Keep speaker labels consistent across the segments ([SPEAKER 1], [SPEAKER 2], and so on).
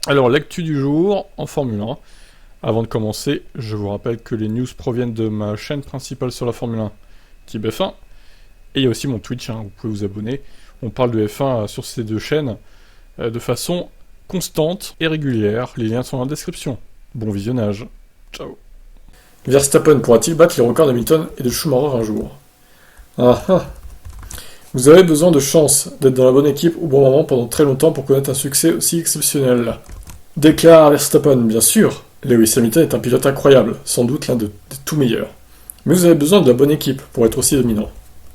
[SPEAKER 1] Alors, l'actu du jour en Formule 1. Avant de commencer, je vous rappelle que les news proviennent de ma chaîne principale sur la Formule 1, qui est F1. Et il y a aussi mon Twitch, vous pouvez vous abonner. On parle de F1 sur ces deux chaînes de façon constante et régulière. Les liens sont dans la description. Bon visionnage. Ciao.
[SPEAKER 2] Verstappen pourra-t-il battre les records d'Hamilton et de Schumacher un jour? Vous avez besoin de chance, d'être dans la bonne équipe au bon moment pendant très longtemps pour connaître un succès aussi exceptionnel. Déclare Verstappen, bien sûr. Lewis Hamilton est un pilote incroyable, sans doute l'un des tout meilleurs. Mais vous avez besoin de la bonne équipe pour être aussi dominant.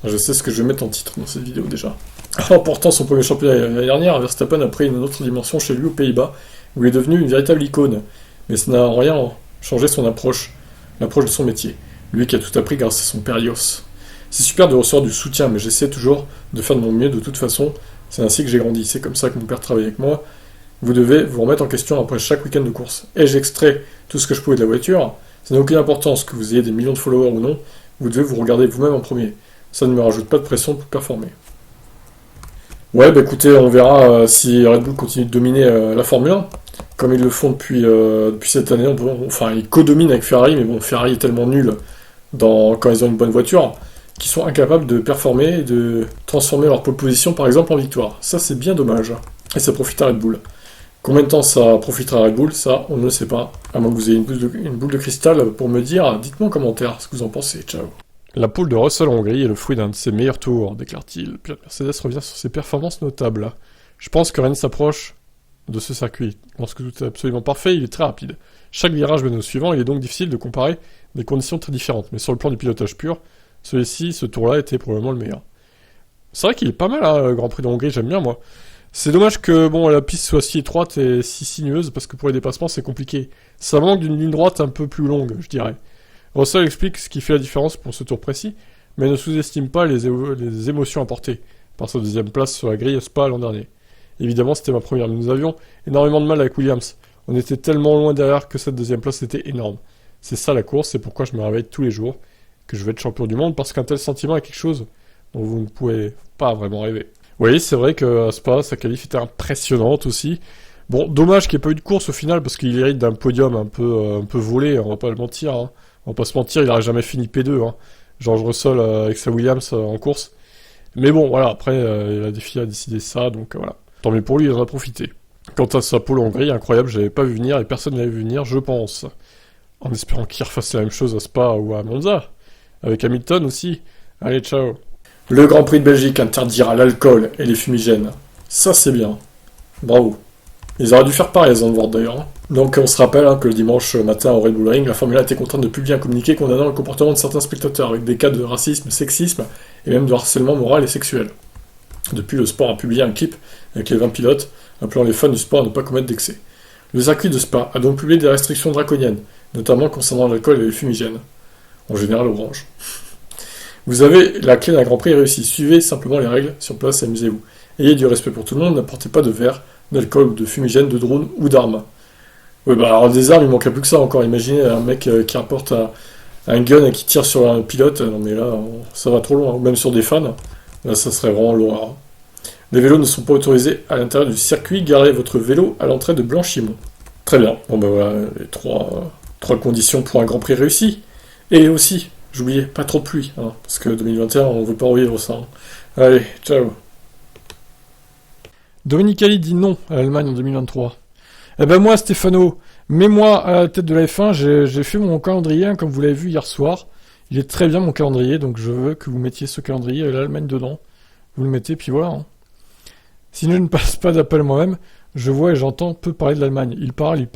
[SPEAKER 2] Je sais ce que je vais mettre en titre dans cette vidéo déjà. En remportant son premier championnat l'année dernière, Verstappen a pris une autre dimension chez lui aux Pays-Bas, où il est devenu une véritable icône. Mais ça n'a en rien changé son approche, l'approche de son métier. Lui qui a tout appris grâce à son père Jos. C'est super de recevoir du soutien, mais j'essaie toujours de faire de mon mieux de toute façon. C'est ainsi que j'ai grandi, c'est comme ça que mon père travaille avec moi. Vous devez vous remettre en question après chaque week-end de course. Ai-je extrait tout ce que je pouvais de la voiture? Ça n'a aucune importance que vous ayez des millions de followers ou non, vous devez vous regarder vous-même en premier. Ça ne me rajoute pas de pression pour performer. Ouais, écoutez, on verra si Red Bull continue de dominer la Formule 1, comme ils le font depuis cette année. Enfin, ils co-dominent avec Ferrari, mais bon, Ferrari est tellement nul quand ils ont une bonne voiture, qu'ils sont incapables de performer et de transformer leur pole position, par exemple, en victoire. Ça, c'est bien dommage. Et ça profite à Red Bull. Combien de temps ça profitera à Red Bull, ça, on ne le sait pas. À moins que vous ayez une boule de cristal pour me dire, dites-moi en commentaire ce que vous en pensez. Ciao.
[SPEAKER 1] La pole de Russell en Hongrie est le fruit d'un de ses meilleurs tours, déclare-t-il. Puis Mercedes revient sur ses performances notables. Je pense que rien ne s'approche de ce circuit. Lorsque tout est absolument parfait, il est très rapide. Chaque virage mène au suivant, il est donc difficile de comparer des conditions très différentes. Mais sur le plan du pilotage pur, ce tour-là était probablement le meilleur. C'est vrai qu'il est pas mal, le Grand Prix de Hongrie, j'aime bien moi. C'est dommage que la piste soit si étroite et si sinueuse, parce que pour les dépassements, c'est compliqué. Ça manque d'une ligne droite un peu plus longue, je dirais. Russell explique ce qui fait la différence pour ce tour précis, mais ne sous-estime pas les émotions apportées par sa deuxième place sur la grille Spa l'an dernier. Évidemment, c'était ma première, mais nous avions énormément de mal avec Williams. On était tellement loin derrière que cette deuxième place était énorme. C'est ça la course, c'est pourquoi je me réveille tous les jours, que je vais être champion du monde, parce qu'un tel sentiment est quelque chose dont vous ne pouvez pas vraiment rêver. Oui, c'est vrai que Spa, sa qualif était impressionnante aussi. Bon, dommage qu'il n'y ait pas eu de course au final, parce qu'il hérite d'un podium un peu volé, on va pas le mentir. On va pas se mentir, il n'aurait jamais fini P2. George Russell avec sa Williams en course. Mais bon, voilà, après, la FIA a décidé ça, donc voilà. Tant mieux pour lui, il en a profité. Quant à sa pole en Hongrie, incroyable, je l'avais pas vu venir, et personne ne l'avait vu venir, je pense. En espérant qu'il refasse la même chose à Spa ou à Monza. Avec Hamilton aussi. Allez, ciao.
[SPEAKER 2] Le Grand Prix de Belgique interdira l'alcool et les fumigènes. Ça, c'est bien. Bravo. Ils auraient dû faire pareil à Zandvoort d'ailleurs. Donc on se rappelle que le dimanche matin au Red Bull Ring, la Formule 1 était contrainte de publier un communiqué condamnant le comportement de certains spectateurs, avec des cas de racisme, sexisme et même de harcèlement moral et sexuel. Depuis, le sport a publié un clip avec les 20 pilotes, appelant les fans du sport à ne pas commettre d'excès. Le circuit de Spa a donc publié des restrictions draconiennes, notamment concernant l'alcool et les fumigènes. En général orange. Vous avez la clé d'un Grand Prix réussi. Suivez simplement les règles sur place et amusez-vous. Ayez du respect pour tout le monde, n'apportez pas de verre, d'alcool, de fumigène, de drone ou d'armes. Oui, alors des armes, il manquerait plus que ça encore. Imaginez un mec qui rapporte un gun et qui tire sur un pilote. Non mais là, ça va trop loin. Ou même sur des fans. Là, ça serait vraiment l'horreur. Les vélos ne sont pas autorisés à l'intérieur du circuit. Garez votre vélo à l'entrée de Blanchimont. Très bien. Bon ben voilà, les trois conditions pour un Grand Prix réussi. Et aussi, j'oubliais, pas trop de pluie. Parce que 2021, on ne veut pas revivre ça. Allez, ciao.
[SPEAKER 1] Dominicali dit non à l'Allemagne en 2023. Eh ben moi, Stéphano, mets-moi à la tête de la F1, j'ai fait mon calendrier, comme vous l'avez vu hier soir. Il est très bien mon calendrier, donc je veux que vous mettiez ce calendrier et l'Allemagne dedans. Vous le mettez, puis voilà. Si je ne passe pas d'appel moi-même, je vois et j'entends peu parler de l'Allemagne. Il parle,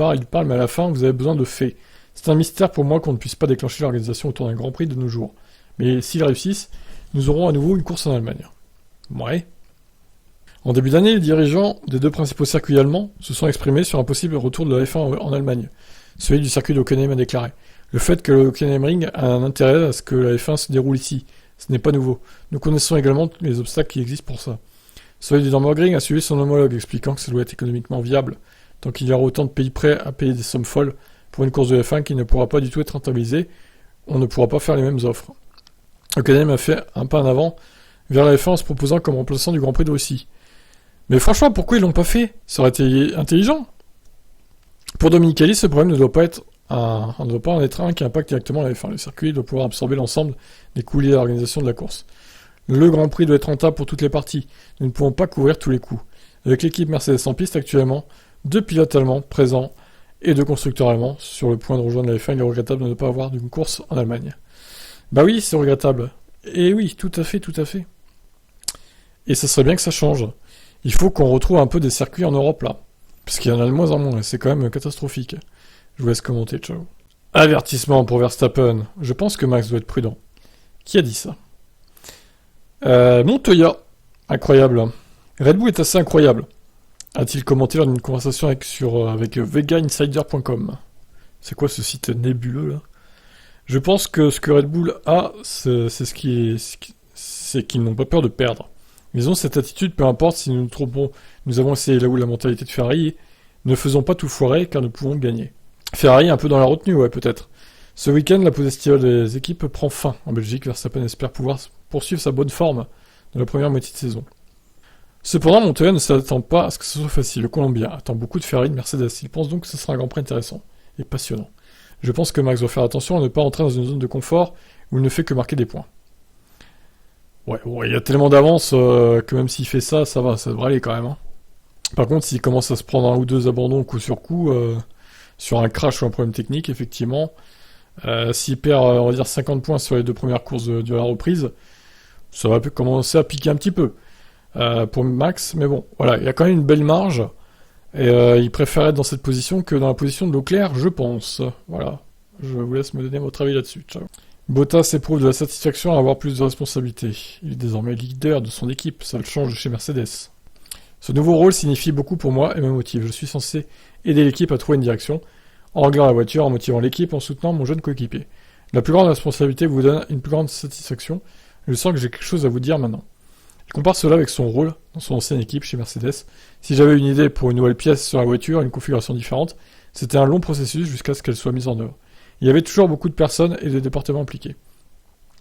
[SPEAKER 1] mais à la fin, vous avez besoin de faits. C'est un mystère pour moi qu'on ne puisse pas déclencher l'organisation autour d'un Grand Prix de nos jours. Mais s'ils réussissent, nous aurons à nouveau une course en Allemagne. Ouais. En début d'année, les dirigeants des deux principaux circuits allemands se sont exprimés sur un possible retour de la F1 en Allemagne. Celui du circuit d'Hockenheim a déclaré le fait que le Hockenheimring a un intérêt à ce que la F1 se déroule ici. Ce n'est pas nouveau. Nous connaissons également les obstacles qui existent pour ça. Celui du Nürburgring a suivi son homologue, expliquant que ça doit être économiquement viable, tant qu'il y aura autant de pays prêts à payer des sommes folles pour une course de F1 qui ne pourra pas du tout être rentabilisée. On ne pourra pas faire les mêmes offres. Hockenheim a fait un pas en avant vers la F1 en se proposant comme remplaçant du Grand Prix de Russie. Mais franchement, pourquoi ils l'ont pas fait? Ça aurait été intelligent. Pour Dominicali, ce problème ne doit pas en être un qui impacte directement la F1. Le circuit doit pouvoir absorber l'ensemble des coûts liés à l'organisation de la course. Le Grand Prix doit être rentable pour toutes les parties. Nous ne pouvons pas couvrir tous les coûts. Avec l'équipe Mercedes en piste actuellement, 2 pilotes allemands présents et 2 constructeurs allemands sur le point de rejoindre la F1, il est regrettable de ne pas avoir d'une course en Allemagne. Bah oui, c'est regrettable. Et oui, tout à fait, tout à fait. Et ça serait bien que ça change. Il faut qu'on retrouve un peu des circuits en Europe là. Parce qu'il y en a de moins en moins, et c'est quand même catastrophique. Je vous laisse commenter, ciao. Avertissement pour Verstappen. Je pense que Max doit être prudent. Qui a dit ça? Montoya. Incroyable. Red Bull est assez incroyable. A-t-il commenté lors d'une conversation avec VegaInsider.com. C'est quoi ce site nébuleux là? Je pense que ce que Red Bull a, c'est qu'ils n'ont pas peur de perdre. Ils ont cette attitude, peu importe si nous nous trompons. Nous avons essayé là où la mentalité de Ferrari. Ne faisons pas tout foirer car nous pouvons gagner. Ferrari un peu dans la retenue, ouais, peut-être. Ce week-end, la pause estivale des équipes prend fin. En Belgique, Verstappen espère pouvoir poursuivre sa bonne forme dans la première moitié de saison. Cependant, Montoya ne s'attend pas à ce que ce soit facile. Le Colombien attend beaucoup de Ferrari et de Mercedes. Il pense donc que ce sera un Grand Prix intéressant et passionnant. Je pense que Max doit faire attention à ne pas entrer dans une zone de confort où il ne fait que marquer des points. Ouais, il y a tellement d'avance que même s'il fait ça, ça va, ça devrait aller quand même. Hein. Par contre, s'il commence à se prendre 1 ou 2 abandons coup sur coup, sur un crash ou un problème technique, effectivement, s'il perd, on va dire, 50 points sur les 2 premières courses de la reprise, ça va commencer à piquer un petit peu pour Max. Mais bon, voilà, il y a quand même une belle marge. Et il préfère être dans cette position que dans la position de Leclerc, je pense. Voilà, je vous laisse me donner votre avis là-dessus. Ciao. Bottas éprouve de la satisfaction à avoir plus de responsabilités. Il est désormais leader de son équipe, ça le change de chez Mercedes. Ce nouveau rôle signifie beaucoup pour moi et me motive. Je suis censé aider l'équipe à trouver une direction, en réglant la voiture, en motivant l'équipe, en soutenant mon jeune coéquipier. La plus grande responsabilité vous donne une plus grande satisfaction. Je sens que j'ai quelque chose à vous dire maintenant. Je compare cela avec son rôle dans son ancienne équipe chez Mercedes. Si j'avais une idée pour une nouvelle pièce sur la voiture, une configuration différente, c'était un long processus jusqu'à ce qu'elle soit mise en œuvre. Il y avait toujours beaucoup de personnes et de départements impliqués.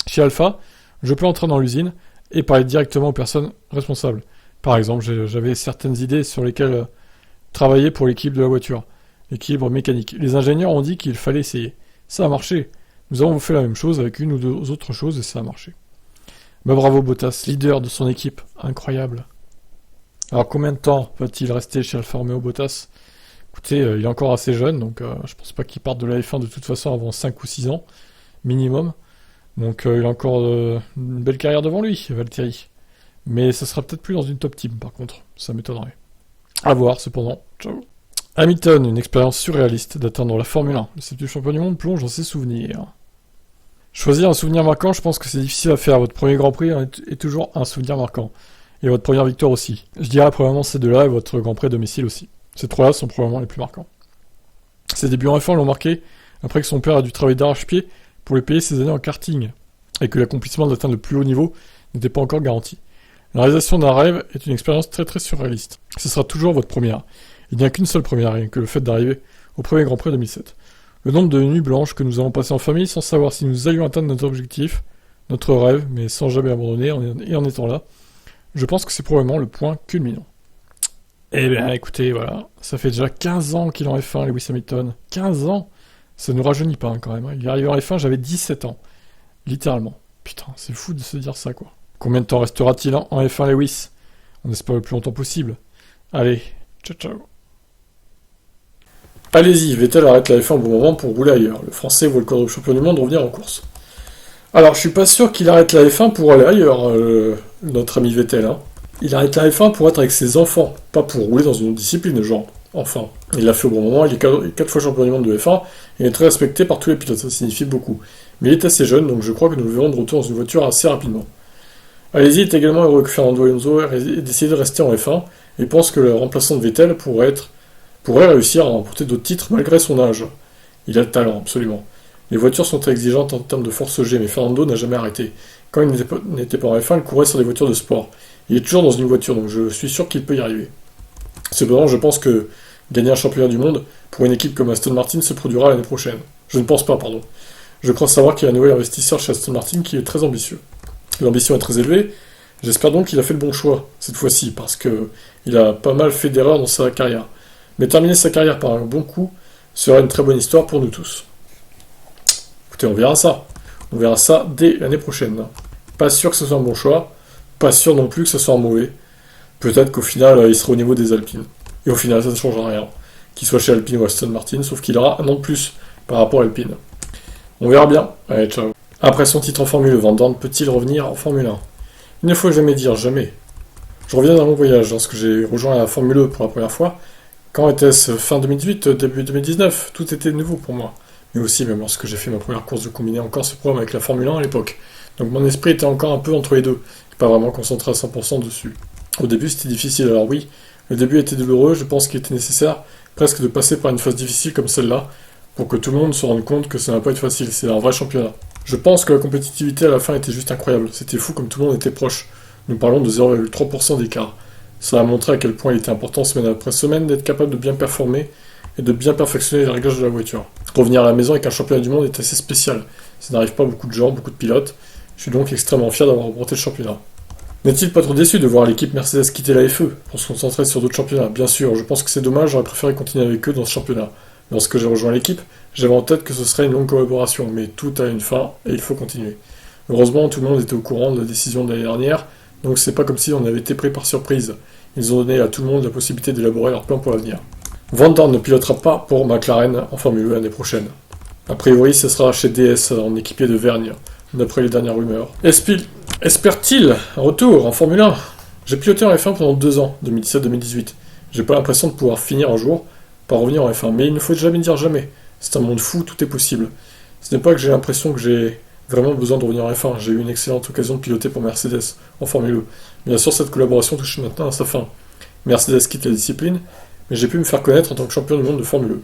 [SPEAKER 1] Chez Alpha, je peux entrer dans l'usine et parler directement aux personnes responsables. Par exemple, j'avais certaines idées sur lesquelles travailler pour l'équipe de la voiture, l'équilibre mécanique. Les ingénieurs ont dit qu'il fallait essayer. Ça a marché. Nous avons fait la même chose avec une ou 2 autres choses et ça a marché. Bah bravo Bottas, leader de son équipe, incroyable. Alors combien de temps va-t-il rester chez Alfa Romeo Bottas? Écoutez, il est encore assez jeune, donc je pense pas qu'il parte de la F1 de toute façon avant 5 ou 6 ans, minimum. Donc il a encore une belle carrière devant lui, Valtteri. Mais ça sera peut-être plus dans une top team par contre, ça m'étonnerait. À voir cependant. Ciao. Hamilton, une expérience surréaliste d'atteindre la Formule 1. Le 7e champion du monde plonge dans ses souvenirs. Choisir un souvenir marquant, je pense que c'est difficile à faire. Votre premier Grand Prix est toujours un souvenir marquant. Et votre première victoire aussi. Je dirais probablement ces 2-là et votre Grand Prix à domicile aussi. Ces 3-là sont probablement les plus marquants. Ses débuts en F1 l'ont marqué après que son père a dû travailler d'arrache-pied pour lui payer ses années en karting et que l'accomplissement d'atteindre le plus haut niveau n'était pas encore garanti. La réalisation d'un rêve est une expérience très très surréaliste. Ce sera toujours votre première. Il n'y a qu'une seule première, rien que le fait d'arriver au premier Grand Prix 2007. Le nombre de nuits blanches que nous avons passées en famille sans savoir si nous allions atteindre notre objectif, notre rêve, mais sans jamais abandonner et en étant là, je pense que c'est probablement le point culminant. Eh bien, écoutez, voilà, ça fait déjà 15 ans qu'il est en F1, Lewis Hamilton. 15 ans. Ça ne rajeunit pas, hein, quand même. Il est arrivé en F1, j'avais 17 ans. Littéralement. Putain, c'est fou de se dire ça, quoi. Combien de temps restera-t-il en F1, Lewis? On espère le plus longtemps possible. Allez, ciao ciao.
[SPEAKER 2] Allez-y, Vettel arrête la F1 au bon moment pour rouler ailleurs. Le Français voit le quadruple champion du monde revenir en course. Alors, je suis pas sûr qu'il arrête la F1 pour aller ailleurs, notre ami Vettel. Hein. Il arrête la F1 pour être avec ses enfants, pas pour rouler dans une autre discipline, genre. Enfin, il l'a fait au bon moment, il est 4 fois champion du monde de F1, et il est très respecté par tous les pilotes, ça signifie beaucoup. Mais il est assez jeune, donc je crois que nous le verrons de retour dans une voiture assez rapidement. Allez-y est également heureux que Fernando Alonso ait décidé de rester en F1, et pense que le remplaçant de Vettel pourrait réussir à remporter d'autres titres malgré son âge. Il a le talent, absolument. Les voitures sont très exigeantes en termes de force G, mais Fernando n'a jamais arrêté. Quand il n'était pas en F1, il courait sur des voitures de sport. Il est toujours dans une voiture, donc je suis sûr qu'il peut y arriver. Cependant, je pense que gagner un championnat du monde pour une équipe comme Aston Martin se produira l'année prochaine. Je ne pense pas, pardon. Je crois savoir qu'il y a un nouvel investisseur chez Aston Martin qui est très ambitieux. L'ambition est très élevée, j'espère donc qu'il a fait le bon choix, cette fois-ci, parce qu'il a pas mal fait d'erreurs dans sa carrière. Mais terminer sa carrière par un bon coup Ce sera une très bonne histoire pour nous tous. Écoutez, on verra ça. On verra ça dès l'année prochaine. Pas sûr que ce soit un bon choix, pas sûr non plus que ce soit un mauvais. Peut-être qu'au final, il sera au niveau des Alpines. Et au final, ça ne changera rien. Qu'il soit chez Alpine ou Aston Martin, sauf qu'il aura un an de plus par rapport à Alpine. On verra bien. Allez, ciao. Après son titre en Formule 1, Van Dorn peut-il revenir en Formule 1? Il ne faut jamais dire jamais. Je reviens d'un long voyage lorsque j'ai rejoint la Formule 1 pour la première fois. Quand était-ce? Fin 2018, début 2019? Tout était nouveau pour moi. Mais aussi, même lorsque j'ai fait ma première course de combiné encore ce programme avec la Formule 1 à l'époque. Donc mon esprit était encore un peu entre les deux, pas vraiment concentré à 100% dessus. Au début, c'était difficile, alors oui, le début était douloureux, je pense qu'il était nécessaire presque de passer par une phase difficile comme celle-là, pour que tout le monde se rende compte que ça n'a pas été facile, c'est un vrai championnat. Je pense que la compétitivité à la fin était juste incroyable, c'était fou comme tout le monde était proche. Nous parlons de 0,3% d'écart. Ça a montré à quel point il était important semaine après semaine d'être capable de bien performer et de bien perfectionner les réglages de la voiture. Revenir à la maison avec un championnat du monde est assez spécial, ça n'arrive pas à beaucoup de gens, beaucoup de pilotes, je suis donc extrêmement fier d'avoir remporté le championnat. N'est-il pas trop déçu de voir l'équipe Mercedes quitter la FE pour se concentrer sur d'autres championnats? Bien sûr, je pense que c'est dommage, j'aurais préféré continuer avec eux dans ce championnat. Lorsque j'ai rejoint l'équipe, j'avais en tête que ce serait une longue collaboration, mais tout a une fin et il faut continuer. Heureusement, tout le monde était au courant de la décision de l'année dernière, donc c'est pas comme si on avait été pris par surprise. Ils ont donné à tout le monde la possibilité d'élaborer leur plan pour l'avenir. Van Dorn ne pilotera pas pour McLaren en Formule 1 l'année prochaine. A priori, ce sera chez DS en équipier de Vergne, d'après les dernières rumeurs. Espère-t-il un retour en Formule 1? J'ai piloté en F1 pendant 2 ans, 2017-2018. J'ai pas l'impression de pouvoir finir un jour par revenir en F1, mais il ne faut jamais dire jamais. C'est un monde fou, tout est possible. Ce n'est pas que j'ai l'impression que j'ai vraiment besoin de revenir en F1. J'ai eu une excellente occasion de piloter pour Mercedes en Formule 1. Bien sûr, cette collaboration touche maintenant à sa fin. Mercedes quitte la discipline, mais j'ai pu me faire connaître en tant que champion du monde de Formule 1.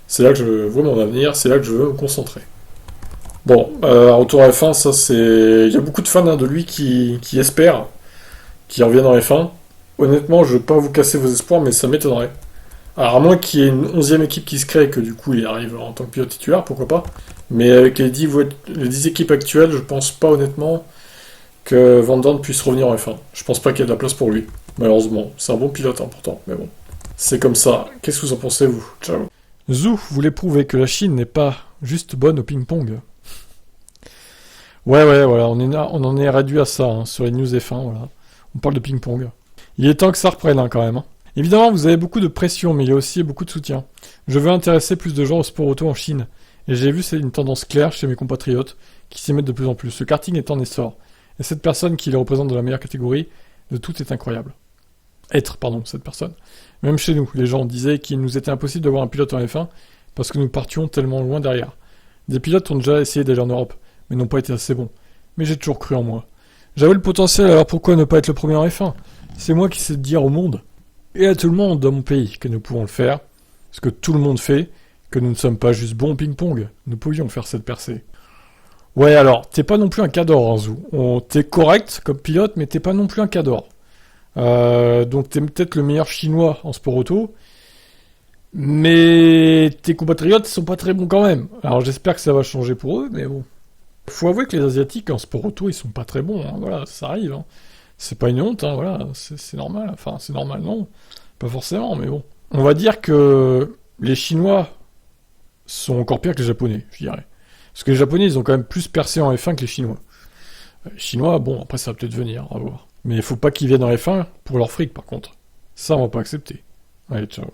[SPEAKER 2] C'est là que je vois mon avenir, c'est là que je veux me concentrer. Bon, retour en F1, ça c'est... Il y a beaucoup de fans de lui qui espèrent qu'il revienne en F1. Honnêtement, je ne veux pas vous casser vos espoirs, mais ça m'étonnerait. Alors à moins qu'il y ait une 11e équipe qui se crée et que du coup il arrive en tant que pilote titulaire, pourquoi pas. Mais avec les 10 équipes actuelles, je pense pas honnêtement que Van Dorn puisse revenir en F1. Je pense pas qu'il y ait de la place pour lui, malheureusement. C'est un bon pilote pourtant, mais bon. C'est comme ça. Qu'est-ce que vous en pensez, vous? Ciao.
[SPEAKER 1] Zou voulait prouver que la Chine n'est pas juste bonne au ping-pong. Ouais, voilà, on en est réduit à ça, sur les news F1, voilà. On parle de ping-pong. Il est temps que ça reprenne, quand même. Évidemment, vous avez beaucoup de pression, mais il y a aussi beaucoup de soutien. Je veux intéresser plus de gens au sport auto en Chine, et j'ai vu c'est une tendance claire chez mes compatriotes, qui s'y mettent de plus en plus. Ce karting est en essor, et cette personne qui les représente dans la meilleure catégorie, de tout est incroyable. Cette personne. Même chez nous, les gens disaient qu'il nous était impossible d'avoir un pilote en F1, parce que nous partions tellement loin derrière. Des pilotes ont déjà essayé d'aller en Europe, mais n'ont pas été assez bons. Mais j'ai toujours cru en moi. J'avais le potentiel, alors pourquoi ne pas être le premier en F1? C'est moi qui sais dire au monde, et à tout le monde dans mon pays, que nous pouvons le faire, ce que tout le monde fait, que nous ne sommes pas juste bons au ping-pong. Nous pouvions faire cette percée. Ouais, alors, t'es pas non plus un cador, Zou. T'es correct comme pilote, mais t'es pas non plus un cador. Donc t'es peut-être le meilleur chinois en sport auto, mais tes compatriotes sont pas très bons quand même. Alors j'espère que ça va changer pour eux, mais bon. Faut avouer que les Asiatiques en sport auto, ils sont pas très bons, voilà, ça arrive. C'est pas une honte, voilà, c'est normal. Enfin, c'est normal, non, pas forcément, mais bon. On va dire que les Chinois sont encore pires que les Japonais, je dirais. Parce que les Japonais, ils ont quand même plus percé en F1 que les Chinois. Les Chinois, bon, après ça va peut-être venir, on va voir. Mais il faut pas qu'ils viennent en F1 pour leur fric, par contre. Ça, on va pas accepter. Allez, ciao.